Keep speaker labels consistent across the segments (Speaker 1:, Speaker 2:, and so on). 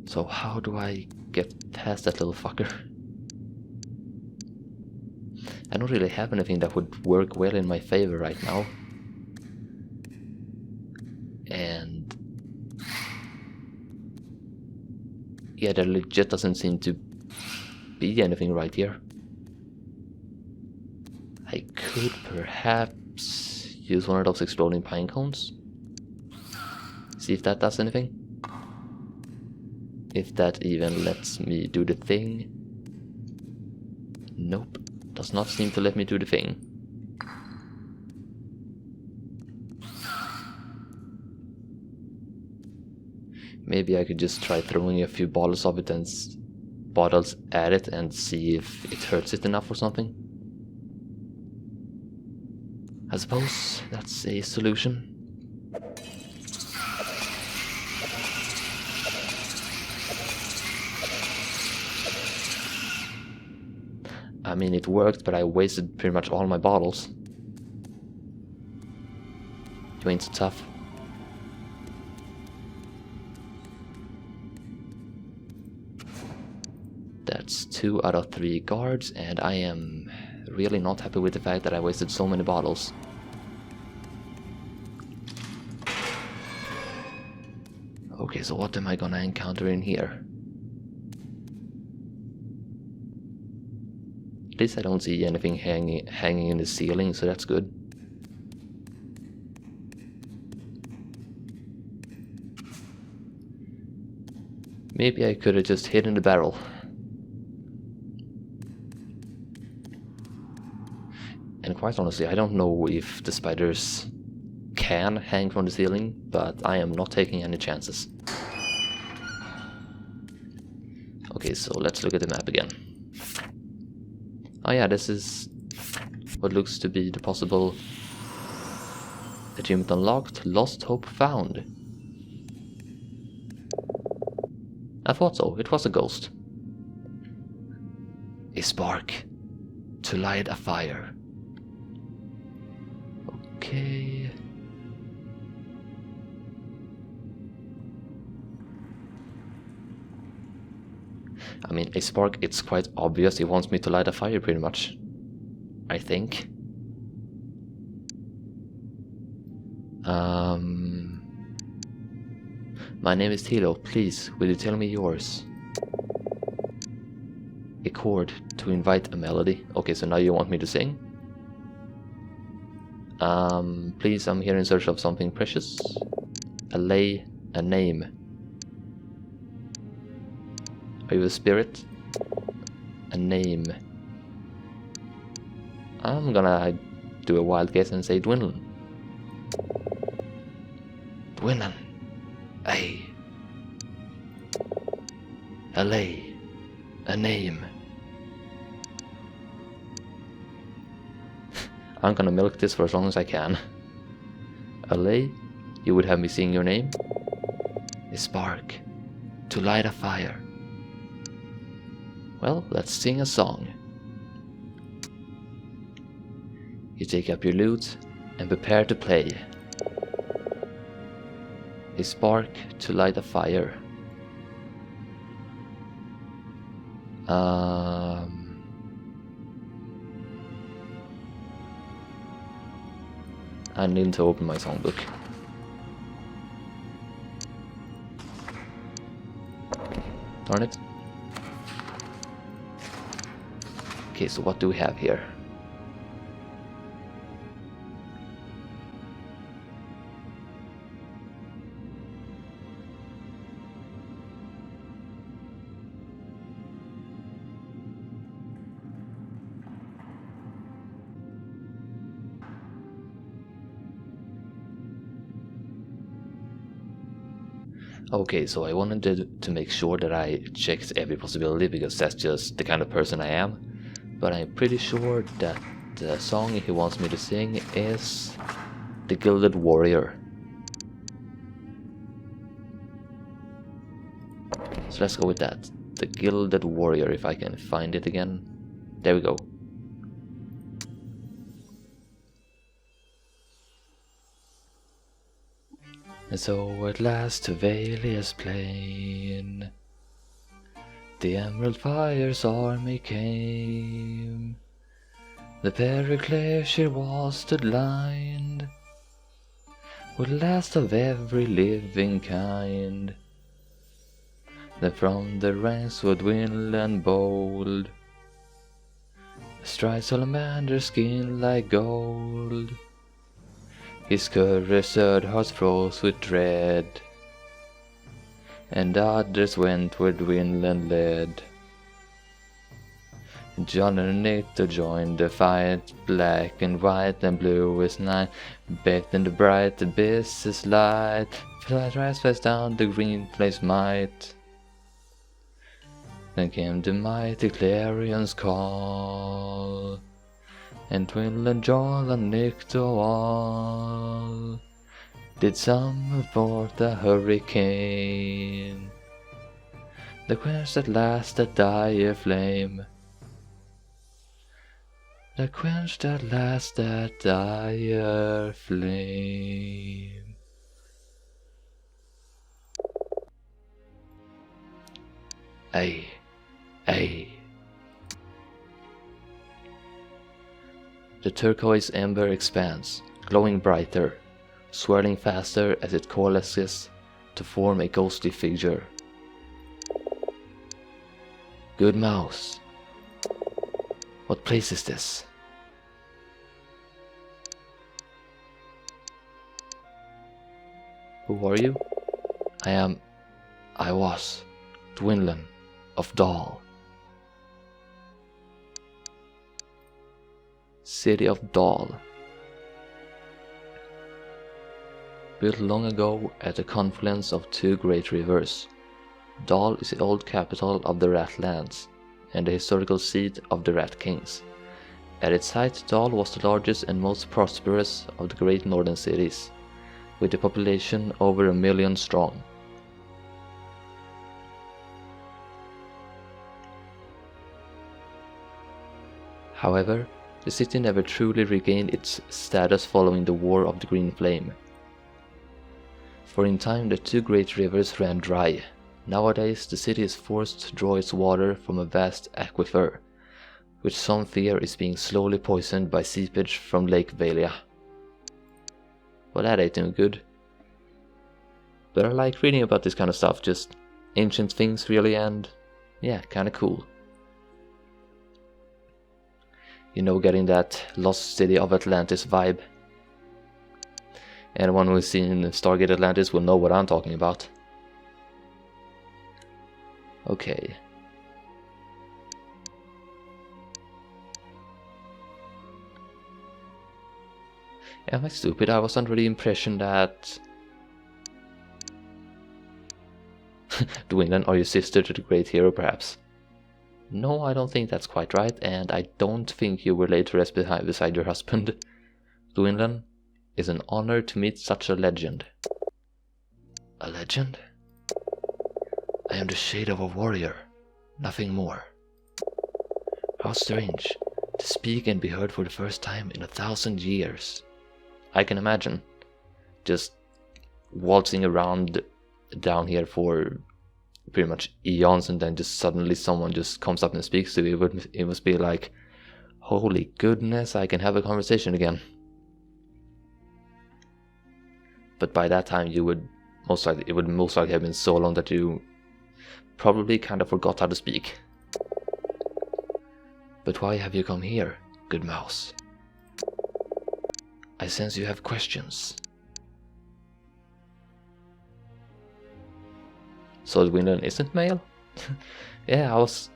Speaker 1: So how do I get past that little fucker? I don't really have anything that would work well in my favor right now. And yeah, there legit doesn't seem to be anything right here. I could perhaps use one of those exploding pine cones. See if that does anything. If that even lets me do the thing. Nope, does not seem to let me do the thing. Maybe I could just try throwing a few bottles of it and bottles at it and see if it hurts it enough or something. I suppose that's a solution. I mean, it worked, but I wasted pretty much all my bottles. You ain't so tough. That's 2 out of 3 guards, and I am really not happy with the fact that I wasted so many bottles. Okay, so what am I gonna encounter in here? At least I don't see anything hanging in the ceiling, so that's good. Maybe I could have just hidden the barrel. And quite honestly, I don't know if the spiders can hang from the ceiling, but I am not taking any chances. Okay, so let's look at the map again. Oh yeah, this is what looks to be the possible achievement unlocked, lost hope found. I thought so, it was a ghost. A spark to light a fire. Okay. I mean, a spark, it's quite obvious he wants me to light a fire pretty much. I think. My name is Tilo, please, will you tell me yours? A chord to invite a melody. Okay, so now you want me to sing? Please, I'm here in search of something precious. Allay a name. Are you a spirit? A name. I'm gonna do a wild guess and say Dwindlin. Dwindlin. Ay. Allay a name. I'm gonna milk this for as long as I can. Allay, you would have me sing your name? A spark to light a fire. Well, let's sing a song. You take up your lute and prepare to play. A spark to light a fire. I need to open my songbook. Darn it. Okay, so what do we have here? Okay, so I wanted to make sure that I checked every possibility because that's just the kind of person I am. But I'm pretty sure that the song he wants me to sing is The Gilded Warrior. So let's go with that. The Gilded Warrior, if I can find it again. There we go. And so at last the veil is plain, The Emerald Fire's army came. The Periclacier was the blind, with last of every living kind. Then from the ranks would Winland bold stride Salamander's skin like gold. His courage stirred hearts froze with dread, and others went where Winland led. John and Nictor joined the fight, black and white and blue as night, baked in the bright abyss's light, rise fast down the green flame's might. Then came the mighty clarion's call, and Winland, John and Nictor all did summon forth the hurricane, the quenched at last that dire flame. That quenched at last that dire flame. Ay, ay. The turquoise ember expands, glowing brighter, swirling faster as it coalesces to form a ghostly figure. Good mouse. What place is this? Who are you? I was Dwinlan of Dal. City of Dal. Built long ago at the confluence of two great rivers, Dal is the old capital of the Rat Lands and the historical seat of the Rat Kings. At its height, Dal was the largest and most prosperous of the great northern cities, with a population over 1 million strong. However, the city never truly regained its status following the War of the Green Flame. For in time the two great rivers ran dry. Nowadays the city is forced to draw its water from a vast aquifer, which some fear is being slowly poisoned by seepage from Lake Valia. Well, that ain't no good. But I like reading about this kind of stuff, just ancient things really, and yeah, kinda cool. You know, getting that Lost City of Atlantis vibe. Anyone who's seen Stargate Atlantis will know what I'm talking about. Okay. Am I stupid? I was under the impression that... Dwinlan, are you sister to the great hero, perhaps? No, I don't think that's quite right, and I don't think you were laid to rest beside your husband. Dwinlan, it's an honor to meet such a legend. A legend? I am the shade of a warrior, nothing more. How strange, to speak and be heard for the first time in 1,000 years. I can imagine, just waltzing around down here for pretty much eons, and then just suddenly someone just comes up and speaks to you. It must be like, holy goodness, I can have a conversation again. But by that time it would most likely have been so long that you probably kind of forgot how to speak. But why have you come here, good mouse? I sense you have questions. So Winland isn't male? Yeah, I was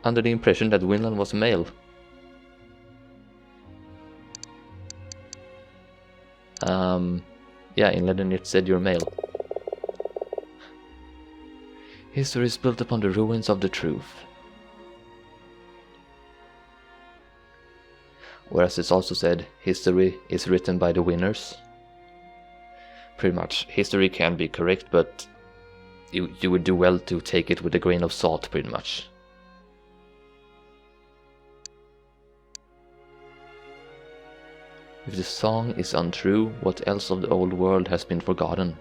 Speaker 1: under the impression that Winland was male. Yeah, in London it said you're male. History is built upon the ruins of the truth. Whereas it's also said, history is written by the winners. Pretty much, history can be correct, but you would do well to take it with a grain of salt, pretty much. If the song is untrue, what else of the old world has been forgotten?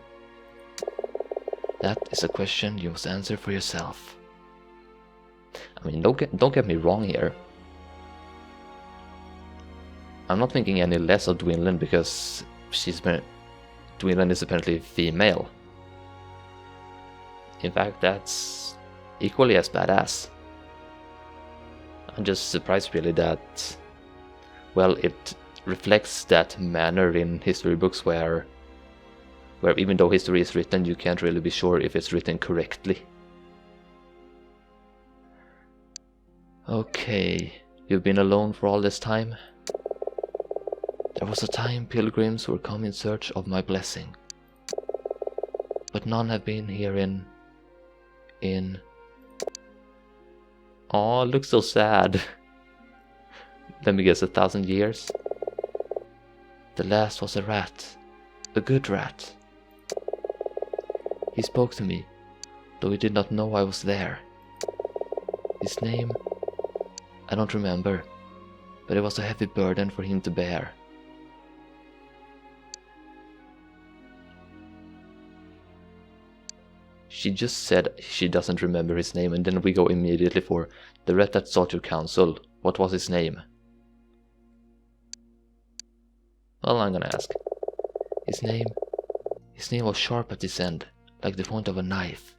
Speaker 1: That is a question you must answer for yourself. I mean, don't get me wrong here. I'm not thinking any less of Dwinlin because Dwinlin is apparently female. In fact, that's equally as badass. I'm just surprised really that, well, it reflects that manner in history books where even though history is written, you can't really be sure if it's written correctly. Okay, you've been alone for all this time? There was a time pilgrims were come in search of my blessing, but none have been here in... Aw, looks so sad. Let me guess, 1,000 years? The last was a rat, a good rat. He spoke to me, though he did not know I was there. His name, I don't remember, but it was a heavy burden for him to bear. She just said she doesn't remember his name, and then we go immediately for the rat that sought your counsel. What was his name? Well, I'm gonna ask. His name was sharp at this end, like the point of a knife.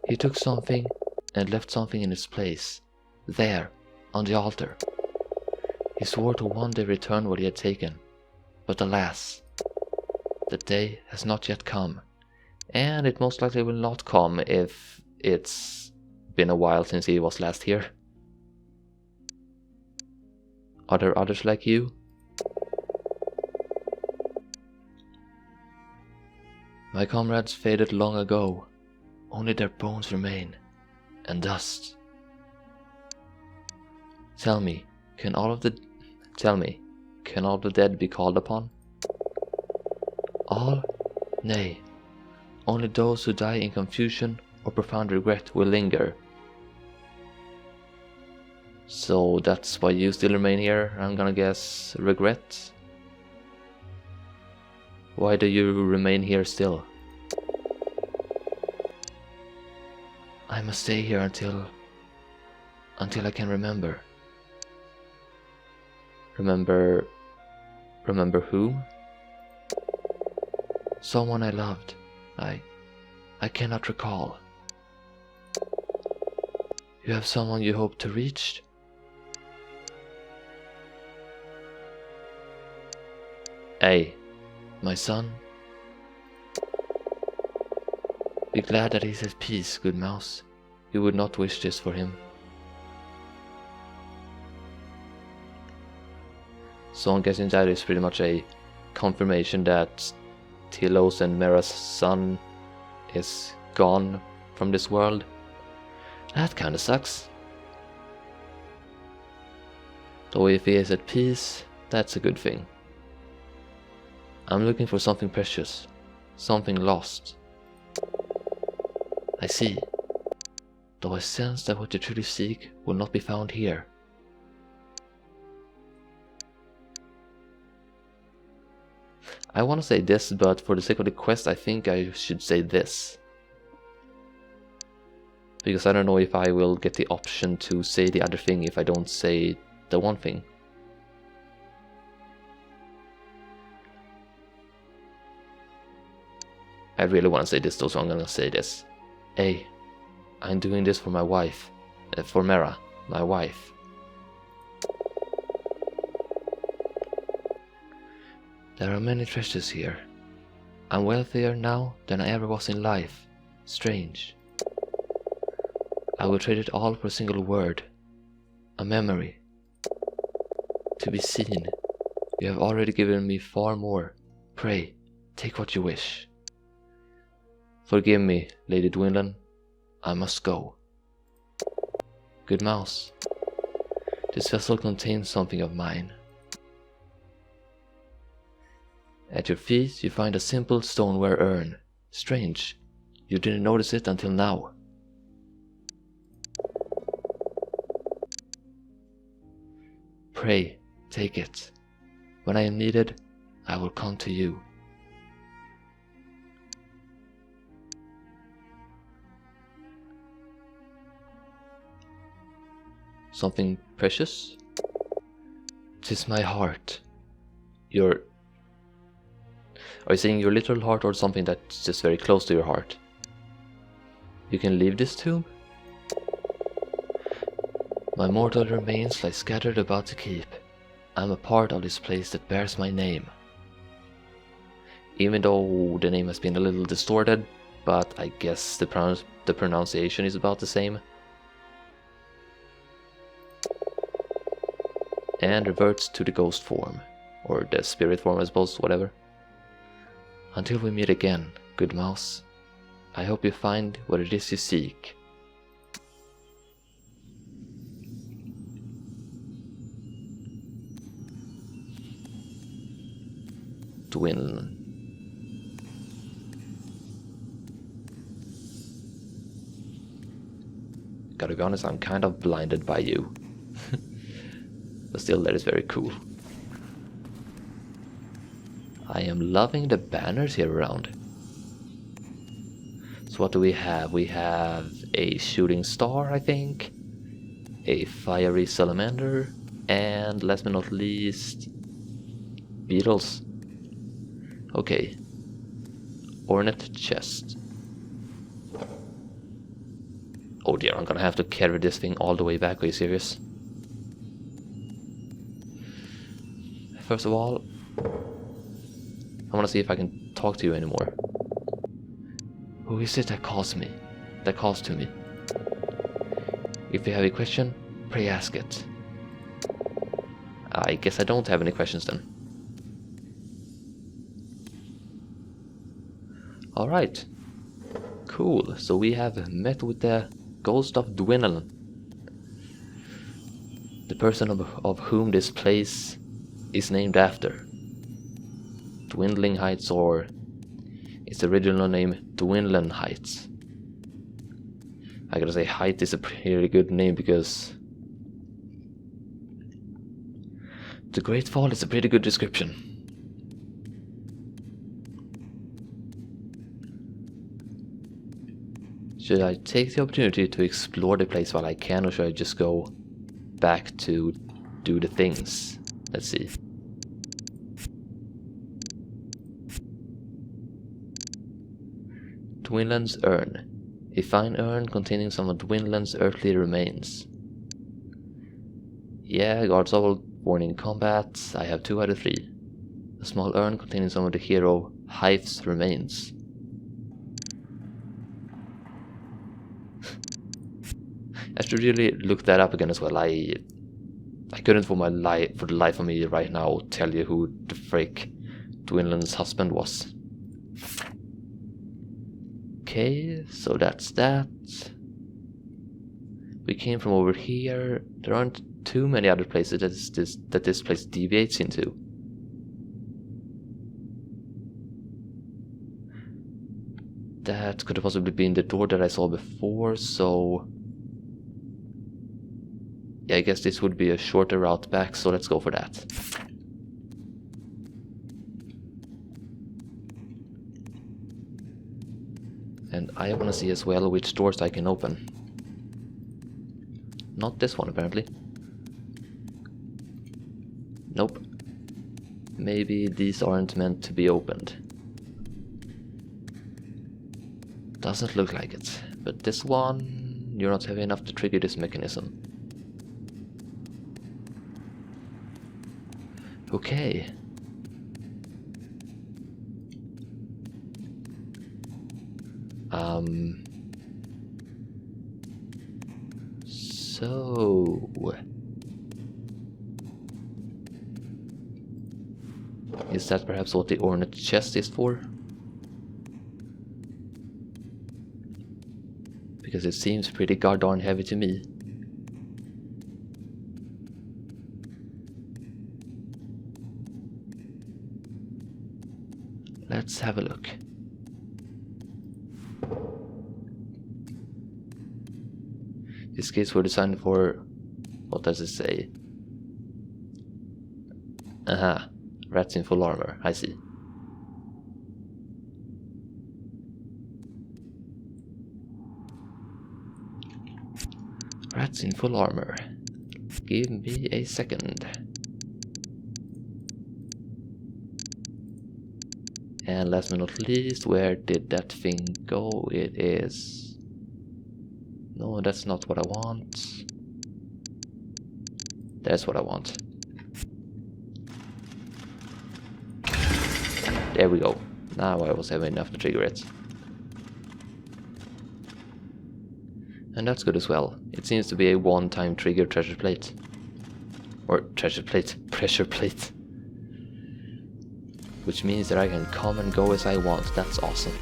Speaker 1: He took something and left something in its place, there, on the altar. He swore to one day return what he had taken, but alas, the day has not yet come. And it most likely will not come if it's been a while since he was last here. Are there others like you? My comrades faded long ago, only their bones remain, and dust. Tell me, can all the dead be called upon? All? Nay. Only those who die in confusion or profound regret will linger. So that's why you still remain here, I'm gonna guess regret? Why do you remain here still? I must stay here until I can remember. Remember whom? Someone I loved. I cannot recall. You have someone you hope to reach? Hey, my son. Be glad that he's at peace, good mouse. You would not wish this for him. So I'm guessing that is pretty much a confirmation that Tilos and Mera's son is gone from this world. That kinda sucks. Though if he is at peace, that's a good thing. I'm looking for something precious, something lost. I see, though I sense that what you truly seek will not be found here. I want to say this, but for the sake of the quest, I think I should say this. Because I don't know if I will get the option to say the other thing if I don't say the one thing. I really want to say this though, so I'm gonna say this. Hey, I'm doing this for my wife. For Mera, my wife. There are many treasures here. I'm wealthier now than I ever was in life. Strange. I will trade it all for a single word. A memory. To be seen. You have already given me far more. Pray, take what you wish. Forgive me, Lady Dwinlin. I must go. Good mouse. This vessel contains something of mine. At your feet you find a simple stoneware urn. Strange, you didn't notice it until now. Pray, take it. When I am needed, I will come to you. Something precious? 'Tis my heart. Are you saying your literal heart or something that's just very close to your heart? You can leave this tomb? My mortal remains lie scattered about the keep. I'm a part of this place that bears my name. Even though the name has been a little distorted, but I guess the pronunciation is about the same. And reverts to the ghost form, or the spirit form I suppose, whatever. Until we meet again, good mouse, I hope you find what it is you seek. Dwin. Gotta be honest, I'm kind of blinded by you. But still, that is very cool. I am loving the banners here around. So what do we have? We have a shooting star, I think, a fiery salamander, and last but not least, beetles. Okay. Ornate chest. Oh dear, I'm gonna have to carry this thing all the way back, are you serious? First of all, I wanna see if I can talk to you anymore. Who is it that calls me? That calls to me? If you have a question, pray ask it. I guess I don't have any questions then. Alright. Cool, so we have met with the ghost of Dwindlen. The person of whom this place is named after. Dwindling Heights, or its original name, Dwindlen Heights. I gotta say, Height is a pretty good name because the Great Fall is a pretty good description. Should I take the opportunity to explore the place while I can, or should I just go back to do the things? Let's see. Dwindlen's Urn. A fine urn containing some of Dwindlen's earthly remains. Yeah, guards all born in combat. I have 2 out of 3. A small urn containing some of the hero Hythe's remains. I should really look that up again as well. I couldn't for the life of me right now tell you who the frick Dwindlen's husband was. Okay, so that's that. We came from over here. There aren't too many other places that this place deviates into. That could have possibly been the door that I saw before, so yeah, I guess this would be a shorter route back, so let's go for that. And I want to see as well which doors I can open. Not this one, apparently. Nope. Maybe these aren't meant to be opened. Doesn't look like it. But this one, you're not heavy enough to trigger this mechanism. Okay. So is that perhaps what the ornate chest is for? Because it seems pretty goddamn heavy to me. Let's have a look. These gates were designed for... what does it say? Aha, rats in full armor, I see. Rats in full armor. Give me a second. And last but not least, where did that thing go? It is... No, that's not what I want. That's what I want. There we go. Now I was having enough to trigger it. And that's good as well. It seems to be a one-time trigger treasure plate. Or treasure plate, pressure plate. Which means that I can come and go as I want. That's awesome.